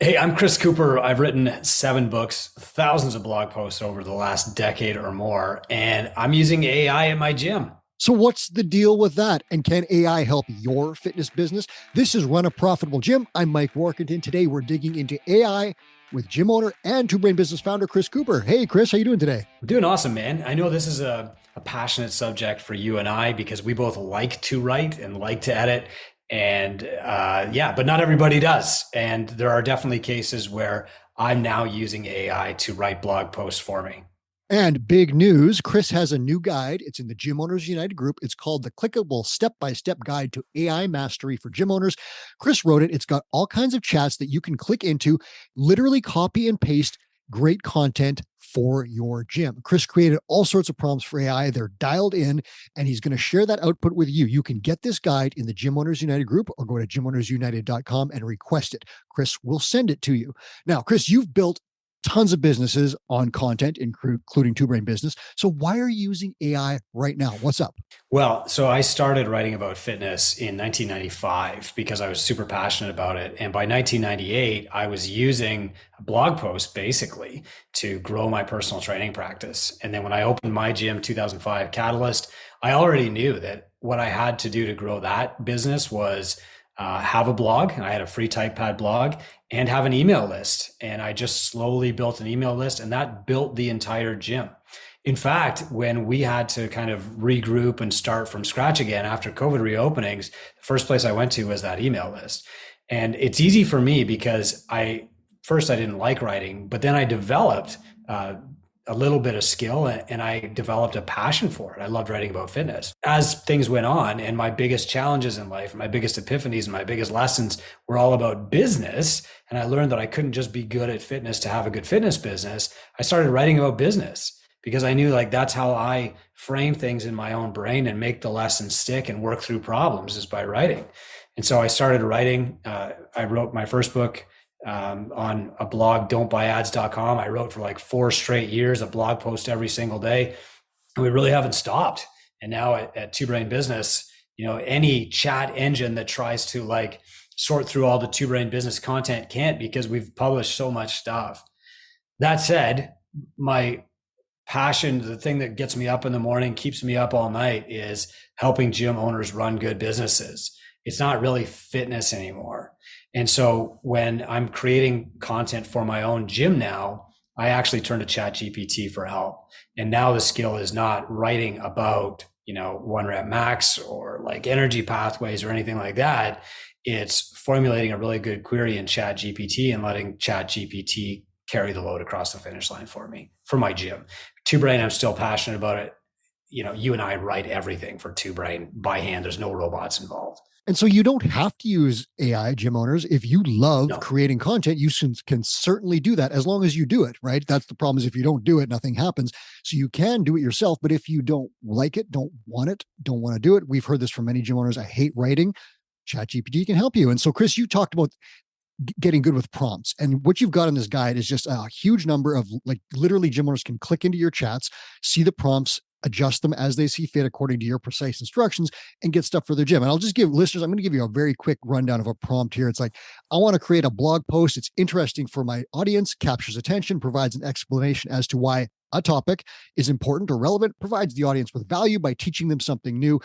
Hey, I'm Chris Cooper. I've written 7 books, thousands of blog posts over the last decade or more, and I'm using AI at my gym. So, what's the deal with that? And can AI help your fitness business? This is Run a Profitable Gym. I'm Mike Workington. Today, we're digging into AI with gym owner and Two Brain Business founder Chris Cooper. Hey, Chris, how you doing today? I'm doing awesome, man. I know this is a passionate subject for you and I because we both like to write and like to edit. And yeah, but not everybody does. And there are definitely cases where I'm now using AI to write blog posts for me. And big news, Chris has a new guide. It's in the Gym Owners United group. It's called the Clickable Step-by-Step Guide to AI Mastery for Gym Owners. Chris wrote it. It's got all kinds of chats that you can click into, literally copy and paste great content for your gym. Chris created all sorts of prompts for AI. They're dialed in, and he's going to share that output with you. You can get this guide in the Gym Owners United group or go to gymownersunited.com and request it. Chris will send it to you. Now, Chris, you've built tons of businesses on content, including Two Brain Business. So why are you using AI right now? What's up? Well, so I started writing about fitness in 1995 because I was super passionate about it. And by 1998, I was using a blog post basically to grow my personal training practice. And then when I opened my gym 2005 Catalyst, I already knew that what I had to do to grow that business was have a blog, and I had a free typepad blog, and have an email list. And I just slowly built an email list, and that built the entire gym. In fact, when we had to kind of regroup and start from scratch again after COVID reopenings, the first place I went to was that email list. And it's easy for me because I didn't like writing, but then I developed a little bit of skill and I developed a passion for it. I loved writing about fitness. As things went on, and my biggest challenges in life, my biggest epiphanies, and my biggest lessons were all about business. And I learned that I couldn't just be good at fitness to have a good fitness business. I started writing about business because I knew like that's how I frame things in my own brain and make the lessons stick and work through problems is by writing. And so I started writing. I wrote my first book on a blog, don'tbuyads.com. I wrote for like 4 straight years, a blog post every single day. And we really haven't stopped. And now at Two Brain Business, any chat engine that tries to like sort through all the Two Brain Business content can't because we've published so much stuff. That said, my passion, the thing that gets me up in the morning, keeps me up all night is helping gym owners run good businesses. It's not really fitness anymore. And so when I'm creating content for my own gym now, I actually turn to ChatGPT for help. And now the skill is not writing about, one rep max or like energy pathways or anything like that. It's formulating a really good query in ChatGPT and letting ChatGPT carry the load across the finish line for me, for my gym. Two Brain, I'm still passionate about it. You and I write everything for Two Brain by hand. There's no robots involved. And so you don't have to use AI, gym owners. If you love No. creating content, you can certainly do that as long as you do it, right? That's the problem is if you don't do it, nothing happens. So you can do it yourself. But if you don't like it, don't want to do it. We've heard this from many gym owners. I hate writing. ChatGPT can help you. And so, Chris, you talked about getting good with prompts. And what you've got in this guide is just a huge number of like literally gym owners can click into your chats, see the prompts, adjust them as they see fit according to your precise instructions and get stuff for their gym. And I'll just give listeners, I'm going to give you a very quick rundown of a prompt here. It's like, I want to create a blog post. It's interesting for my audience, captures attention, provides an explanation as to why a topic is important or relevant, provides the audience with value by teaching them something new.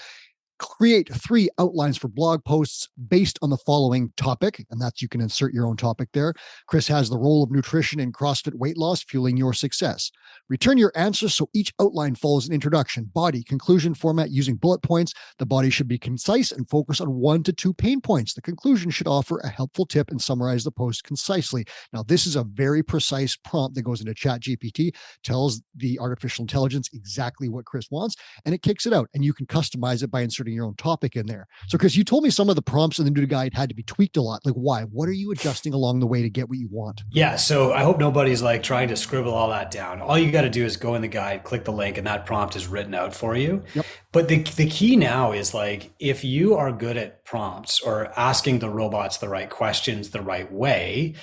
Create 3 outlines for blog posts based on the following topic. And that's, you can insert your own topic there. Chris has the role of nutrition and CrossFit weight loss fueling your success. Return your answers so each outline follows an introduction, body, conclusion format using bullet points. The body should be concise and focus on 1 to 2 pain points. The conclusion should offer a helpful tip and summarize the post concisely. Now, this is a very precise prompt that goes into ChatGPT, tells the artificial intelligence exactly what Chris wants, and it kicks it out. And you can customize it by inserting your own topic in there. So, Chris, you told me some of the prompts in the new guide had to be tweaked a lot. Like, why? What are you adjusting along the way to get what you want? Yeah, so I hope nobody's like trying to scribble all that down. All you got to do is go in the guide, click the link, and that prompt is written out for you. Yep. But the key now is like, if you are good at prompts or asking the robots the right questions the right way,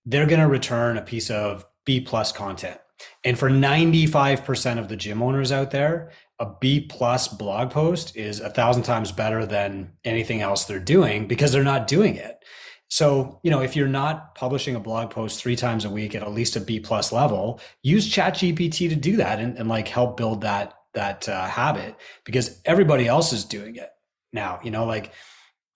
they're going to return a piece of B plus content. And for 95% of the gym owners out there, a B plus blog post is 1,000 times better than anything else they're doing because they're not doing it. So, if you're not publishing a blog post 3 times a week at least a B plus level, use ChatGPT to do that and like help build that habit, because everybody else is doing it now. Like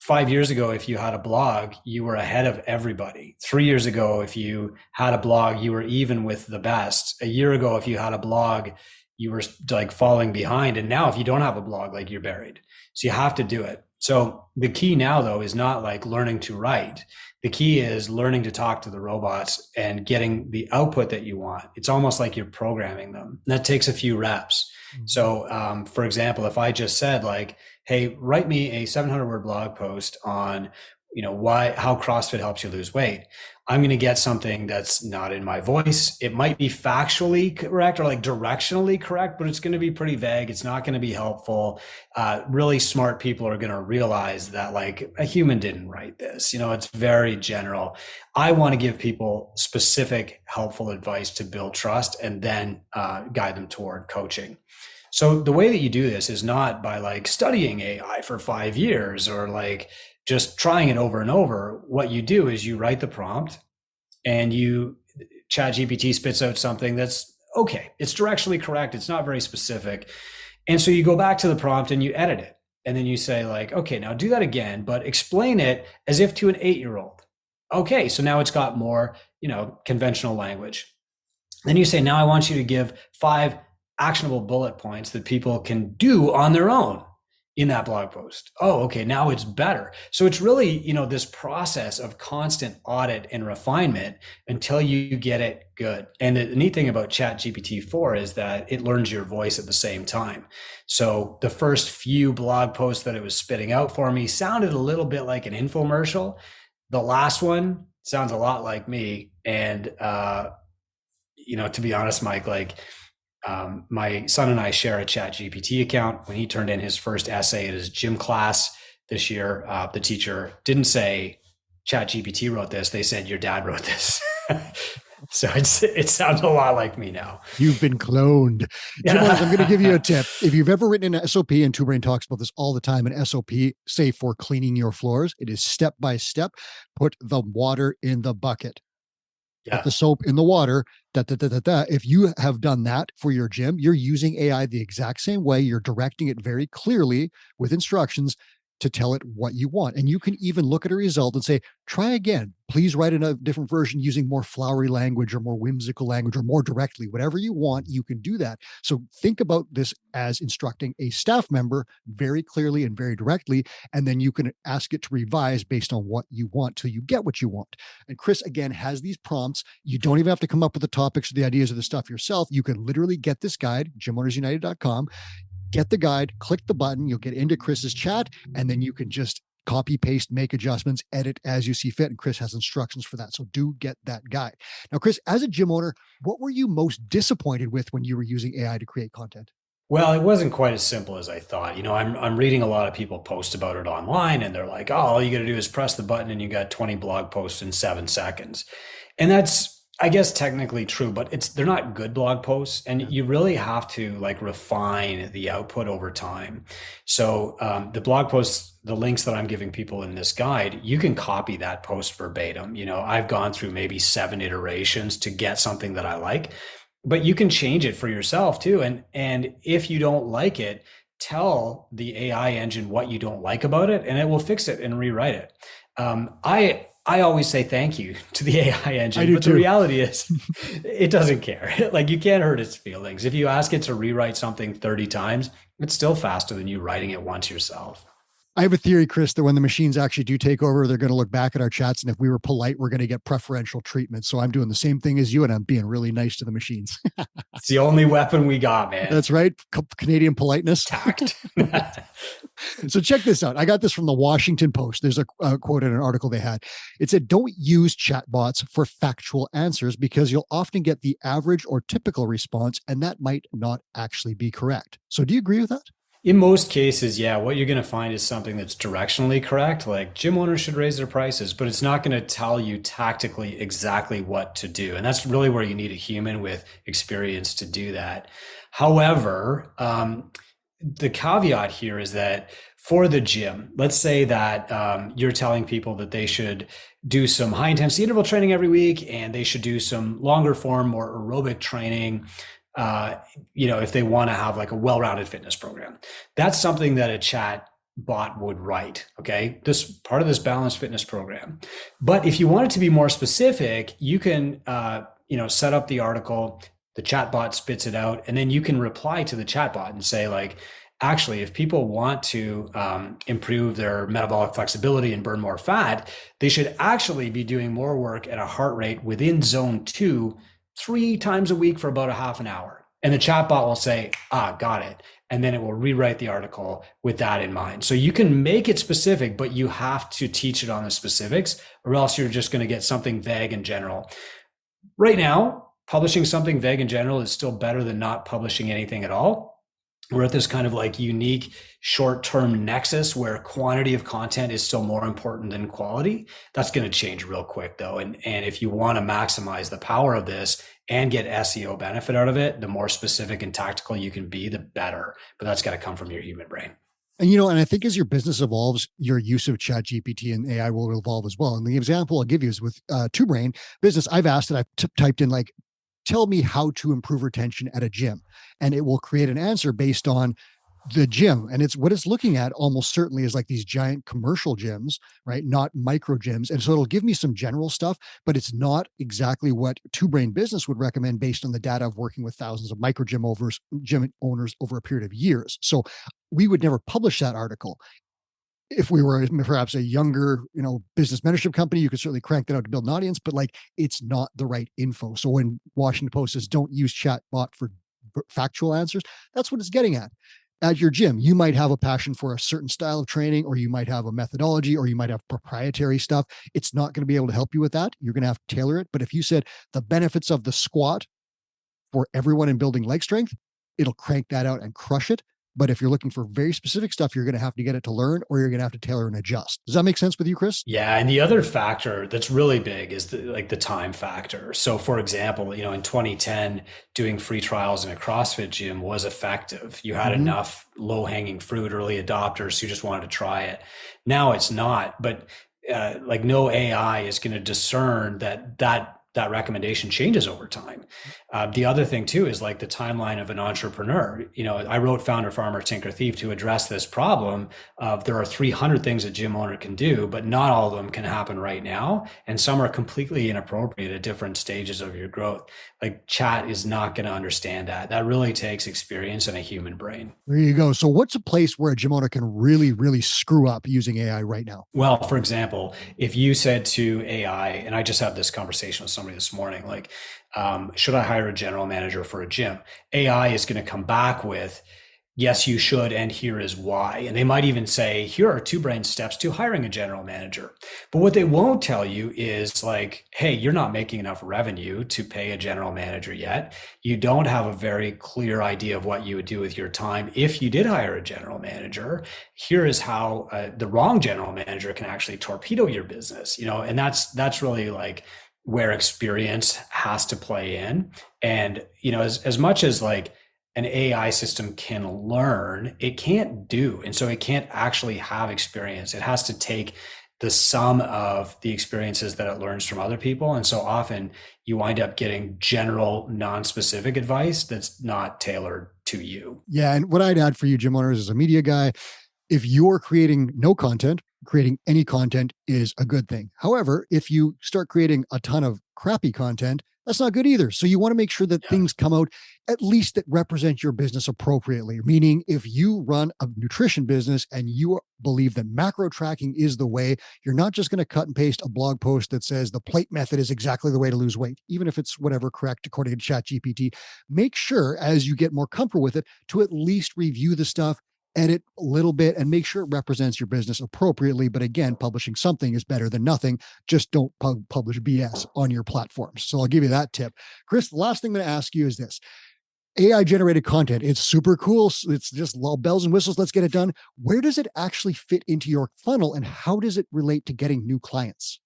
5 years ago, if you had a blog, you were ahead of everybody. 3 years ago, if you had a blog, you were even with the best. A year ago, if you had a blog, you were like falling behind. And now if you don't have a blog, like you're buried. So you have to do it. So the key now, though, is not like learning to write. The key is learning to talk to the robots and getting the output that you want. It's almost like you're programming them. And that takes a few reps. So, for example, if I just said like, hey, write me a 700-word blog post on, how CrossFit helps you lose weight, I'm going to get something that's not in my voice. It might be factually correct or like directionally correct, but it's going to be pretty vague. It's not going to be helpful. Really smart people are going to realize that like a human didn't write this. It's very general. I want to give people specific, helpful advice to build trust and then guide them toward coaching. So the way that you do this is not by like studying AI for 5 years or like just trying it over and over. What you do is you write the prompt and ChatGPT spits out something that's okay. It's directionally correct. It's not very specific. And so you go back to the prompt and you edit it. And then you say like, okay, now do that again, but explain it as if to an 8-year-old. Okay. So now it's got more, conventional language. Then you say, now I want you to give 5 actionable bullet points that people can do on their own in that blog post. Oh, okay, now it's better. So it's really, this process of constant audit and refinement until you get it good. And the neat thing about ChatGPT 4 is that it learns your voice at the same time. So the first few blog posts that it was spitting out for me sounded a little bit like an infomercial. The last one sounds a lot like me. And, to be honest, Mike, like, my son and I share a ChatGPT account. When he turned in his first essay at his gym class this year, the teacher didn't say ChatGPT wrote this. They said your dad wrote this. So it sounds a lot like me now. You've been cloned. Jim, I'm going to give you a tip. If you've ever written an SOP, and Two Brain talks about this all the time, an SOP, say for cleaning your floors, it is step by step. Put the water in the bucket. Put the soap in the water. If you have done that for your gym, you're using AI the exact same way. You're directing it very clearly with instructions to tell it what you want. And you can even look at a result and say, try again. Please write in a different version using more flowery language or more whimsical language or more directly. Whatever you want, you can do that. So think about this as instructing a staff member very clearly and very directly. And then you can ask it to revise based on what you want till you get what you want. And Chris, again, has these prompts. You don't even have to come up with the topics or the ideas of the stuff yourself. You can literally get this guide, gymownersunited.com. Get the guide, click the button, you'll get into Chris's chat, and then you can just copy, paste, make adjustments, edit as you see fit. And Chris has instructions for that. So do get that guide. Now, Chris, as a gym owner, what were you most disappointed with when you were using AI to create content? Well, it wasn't quite as simple as I thought. I'm reading a lot of people post about it online and they're like, oh, all you got to do is press the button and you got 20 blog posts in 7 seconds. And that's, I guess, technically true, but they're not good blog posts, and you really have to like refine the output over time. So the blog posts, the links that I'm giving people in this guide, you can copy that post verbatim. I've gone through maybe 7 iterations to get something that I like, but you can change it for yourself too. And if you don't like it, tell the AI engine what you don't like about it, and it will fix it and rewrite it. I always say thank you to the AI engine, but the reality is it doesn't care. Like, you can't hurt its feelings. If you ask it to rewrite something 30 times, it's still faster than you writing it once yourself. I have a theory, Chris, that when the machines actually do take over, they're going to look back at our chats. And if we were polite, we're going to get preferential treatment. So I'm doing the same thing as you, and I'm being really nice to the machines. It's the only weapon we got, man. That's right. Canadian politeness. Tact. So check this out. I got this from the Washington Post. There's a quote in an article they had. It said, don't use chatbots for factual answers because you'll often get the average or typical response, and that might not actually be correct. So do you agree with that? In most cases, yeah, what you're going to find is something that's directionally correct, like gym owners should raise their prices, but it's not going to tell you tactically exactly what to do. And that's really where you need a human with experience to do that. However, the caveat here is that for the gym, let's say that you're telling people that they should do some high intensity interval training every week and they should do some longer form, more aerobic training. If they want to have like a well-rounded fitness program, that's something that a chat bot would write. Okay, this part of this balanced fitness program. But if you want it to be more specific, you can set up the article. The chatbot spits it out, and then you can reply to the chatbot and say, like, actually, if people want to improve their metabolic flexibility and burn more fat, they should actually be doing more work at a heart rate within zone 2 3 times a week for about a half an hour. And the chatbot will say, got it. And then it will rewrite the article with that in mind. So you can make it specific, but you have to teach it on the specifics, or else you're just going to get something vague and general. Right now, publishing something vague and general is still better than not publishing anything at all. We're at this kind of like unique short-term nexus where quantity of content is still more important than quality. That's going to change real quick though. And if you want to maximize the power of this and get SEO benefit out of it, the more specific and tactical you can be, the better. But that's got to come from your human brain. And, and I think as your business evolves, your use of ChatGPT and AI will evolve as well. And the example I'll give you is with Two Brain business. I've asked it, I've typed in like, tell me how to improve retention at a gym. And it will create an answer based on the gym. And it's what it's looking at almost certainly is like these giant commercial gyms, right? Not micro gyms. And so it'll give me some general stuff, but it's not exactly what Two Brain Business would recommend based on the data of working with thousands of micro gym owners over a period of years. So we would never publish that article. If we were perhaps a younger, business mentorship company, you could certainly crank that out to build an audience, but like it's not the right info. So when Washington Post says don't use chatbot for factual answers, that's what it's getting at. At your gym, you might have a passion for a certain style of training, or you might have a methodology, or you might have proprietary stuff. It's not going to be able to help you with that. You're going to have to tailor it. But if you said the benefits of the squat for everyone in building leg strength, it'll crank that out and crush it. But if you're looking for very specific stuff, you're going to have to get it to learn, or you're going to have to tailor and adjust. Does that make sense with you, Chris? Yeah. And the other factor that's really big is the time factor. So for example, in 2010, doing free trials in a CrossFit gym was effective. You had enough low hanging fruit, early adopters who just wanted to try it. Now it's not, but no AI is going to discern that recommendation changes over time. The other thing too is like the timeline of an entrepreneur. I wrote Founder, Farmer, Tinker, Thief to address this problem of there are 300 things a gym owner can do, but not all of them can happen right now. And some are completely inappropriate at different stages of your growth. Like chat is not going to understand that. That really takes experience and a human brain. There you go. So what's a place where a gym owner can really, really screw up using AI right now? Well, for example, if you said to AI, and I just had this conversation with somebody this morning, like, should I hire a general manager for a gym? AI is going to come back with, yes, you should, and here is why. And they might even say, here are Two Brain steps to hiring a general manager. But what they won't tell you is like, hey, you're not making enough revenue to pay a general manager yet. You don't have a very clear idea of what you would do with your time if you did hire a general manager. Here is how the wrong general manager can actually torpedo your business, and that's really like where experience has to play in. And, as much as like an AI system can learn, it can't do. And so it can't actually have experience. It has to take the sum of the experiences that it learns from other people. And so often you wind up getting general, non-specific advice that's not tailored to you. Yeah. And what I'd add for you, gym owners, as a media guy, if you're creating no content, creating any content is a good thing. However, if you start creating a ton of crappy content, that's not good either. So you want to make sure that things come out at least that represent your business appropriately. Meaning if you run a nutrition business and you believe that macro tracking is the way, you're not just going to cut and paste a blog post that says the plate method is exactly the way to lose weight, even if it's whatever correct according to ChatGPT. Make sure as you get more comfortable with it to at least review the stuff, edit a little bit, and make sure it represents your business appropriately. But again, publishing something is better than nothing. Just don't publish BS on your platforms. So I'll give you that tip. Chris, the last thing I'm going to ask you is this. AI generated content. It's super cool. It's just all bells and whistles. Let's get it done. Where does it actually fit into your funnel, and how does it relate to getting new clients?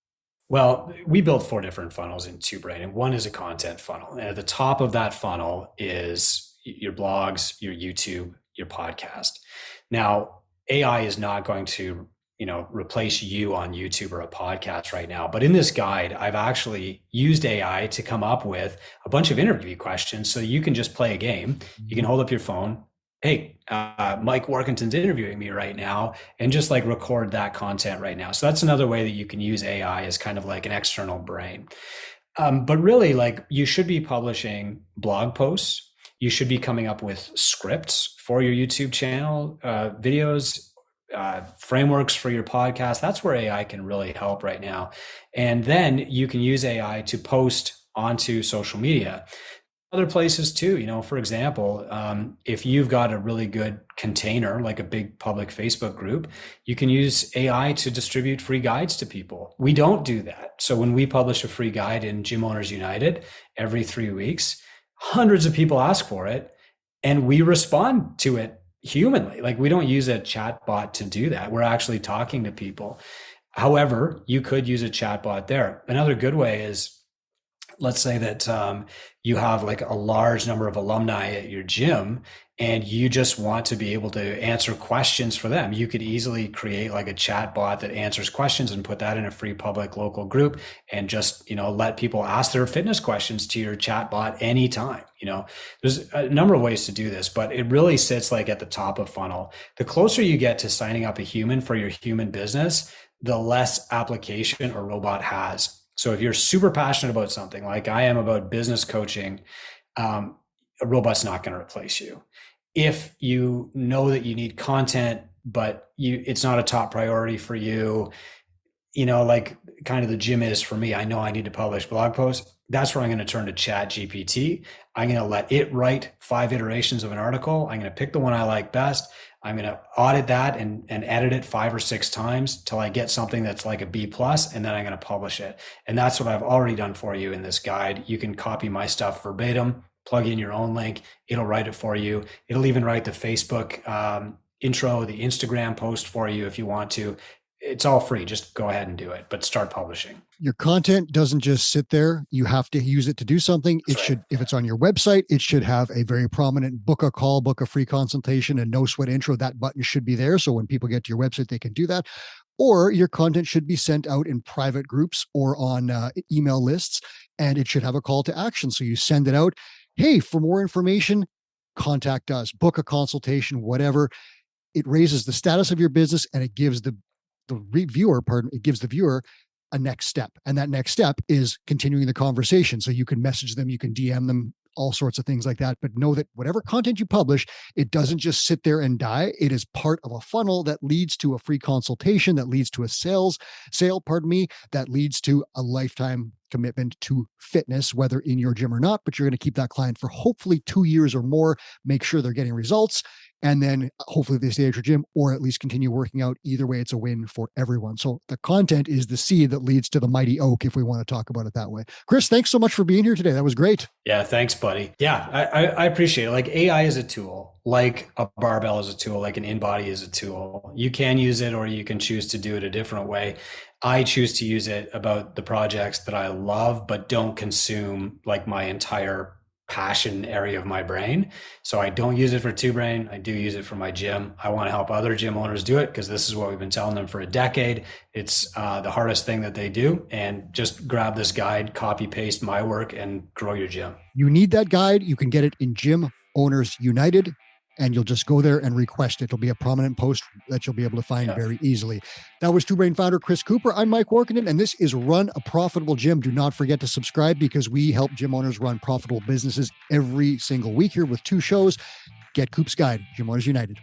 Well, we built 4 different funnels in Two Brain, and one is a content funnel. And at the top of that funnel is your blogs, your YouTube, your podcast. Now, AI is not going to, replace you on YouTube or a podcast right now. But in this guide, I've actually used AI to come up with a bunch of interview questions. So you can just play a game. You can hold up your phone. Hey, Mike Workington's interviewing me right now, and just like record that content right now. So that's another way that you can use AI as kind of like an external brain. But really, like, you should be publishing blog posts. You should be coming up with scripts for your YouTube channel, videos, frameworks for your podcast. That's where AI can really help right now. And then you can use AI to post onto social media. Other places too, for example, if you've got a really good container, like a big public Facebook group, you can use AI to distribute free guides to people. We don't do that. So when we publish a free guide in Gym Owners United every 3 weeks, hundreds of people ask for it, and we respond to it humanly. Like, we don't use a chat bot to do that. We're actually talking to people. However, you could use a chat bot there. Another good way is, let's say that you have like a large number of alumni at your gym, and you just want to be able to answer questions for them. You could easily create like a chat bot that answers questions and put that in a free public local group, and just, let people ask their fitness questions to your chat bot anytime. There's a number of ways to do this, but it really sits like at the top of funnel. The closer you get to signing up a human for your human business, the less application a robot has. So if you're super passionate about something, like I am about business coaching, a robot's not going to replace you. If you know that you need content, but it's not a top priority for you, like kind of the gym is for me. I know I need to publish blog posts. That's where I'm going to turn to ChatGPT. I'm going to let it write 5 iterations of an article. I'm going to pick the one I like best. I'm going to audit that and edit it 5 or 6 times till I get something that's like a B+, and then I'm going to publish it. And that's what I've already done for you in this guide. You can copy my stuff verbatim, plug in your own link. It'll write it for you. It'll even write the Facebook intro, the Instagram post for you if you want to. It's all free. Just go ahead and do it, but start publishing. Your content doesn't just sit there. You have to use it to do something. It should, if it's on your website, it should have a very prominent book a call, book a free consultation, and no sweat intro. That button should be there. So when people get to your website, they can do that. Or your content should be sent out in private groups or on email lists, and it should have a call to action. So you send it out. Hey, for more information, contact us, book a consultation, whatever. It raises the status of your business, and it gives the viewer a next step. And that next step is continuing the conversation. So you can message them, you can DM them, all sorts of things like that. But know that whatever content you publish, it doesn't just sit there and die. It is part of a funnel that leads to a free consultation, that leads to a sale, that leads to a lifetime commitment to fitness, whether in your gym or not. But you're going to keep that client for hopefully 2 years or more, make sure they're getting results. And then hopefully they stay at your gym, or at least continue working out. Either way, it's a win for everyone. So the content is the seed that leads to the mighty oak, if we want to talk about it that way. Chris, thanks so much for being here today. That was great. Yeah, thanks, buddy. Yeah, I appreciate it. Like, AI is a tool, like a barbell is a tool, like an InBody is a tool. You can use it, or you can choose to do it a different way. I choose to use it about the projects that I love, but don't consume like my entire passion area of my brain. So I don't use it for Two Brain. I do use it for my gym. I want to help other gym owners do it, because this is what we've been telling them for a decade. It's the hardest thing that they do. And just grab this guide, copy paste my work, and grow your gym. You need that guide. You can get it in Gym Owners United, and you'll just go there and request it. It'll be a prominent post that you'll be able to find very easily. That was Two Brain founder Chris Cooper. I'm Mike Workington, and this is Run a Profitable Gym. Do not forget to subscribe, because we help gym owners run profitable businesses every single week here with 2 shows. Get Coop's Guide, Gym Owners United.